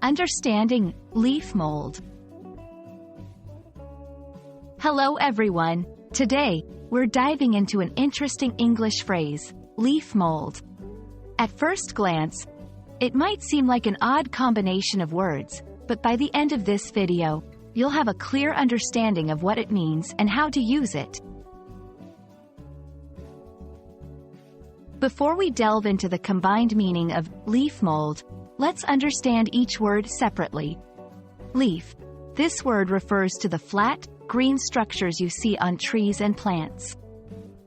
Understanding leaf mold. Hello everyone. Today, we're diving into an interesting English phrase, leaf mold. At first glance, it might seem like an odd combination of words, but by the end of this video, you'll have a clear understanding of what it means and how to use it. Before we delve into the combined meaning of leaf mold, let's understand each word separately. Leaf. This word refers to the flat, green structures you see on trees and plants.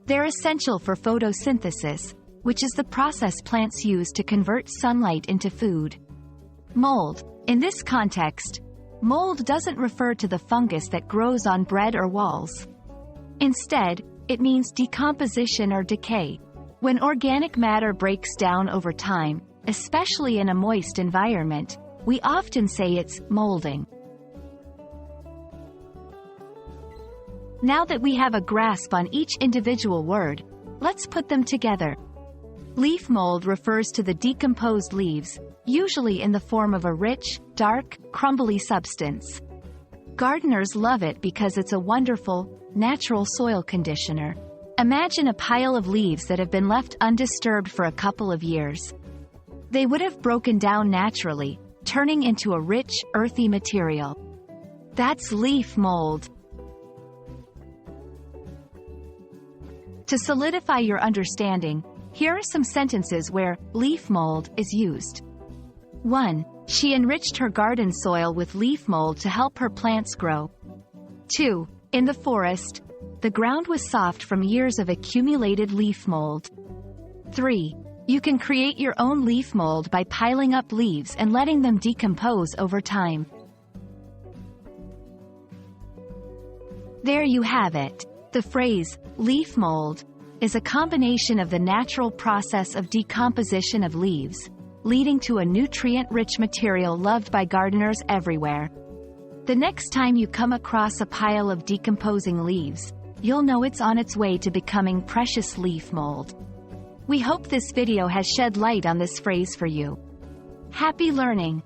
They're essential for photosynthesis, which is the process plants use to convert sunlight into food. Mold. In this context, mold doesn't refer to the fungus that grows on bread or walls. Instead, it means decomposition or decay. When organic matter breaks down over time, especially in a moist environment, we often say it's molding. Now that we have a grasp on each individual word, let's put them together. Leaf mold refers to the decomposed leaves, usually in the form of a rich, dark, crumbly substance. Gardeners love it because it's a wonderful, natural soil conditioner. Imagine a pile of leaves that have been left undisturbed for a couple of years. They would have broken down naturally, turning into a rich, earthy material. That's leaf mold. To solidify your understanding, here are some sentences where leaf mold is used. 1. She enriched her garden soil with leaf mold to help her plants grow. 2. In the forest, the ground was soft from years of accumulated leaf mold. 3. You can create your own leaf mold by piling up leaves and letting them decompose over time. There you have it. The phrase, leaf mold, is a combination of the natural process of decomposition of leaves, leading to a nutrient-rich material loved by gardeners everywhere. The next time you come across a pile of decomposing leaves, you'll know it's on its way to becoming precious leaf mold. We hope this video has shed light on this phrase for you. Happy learning!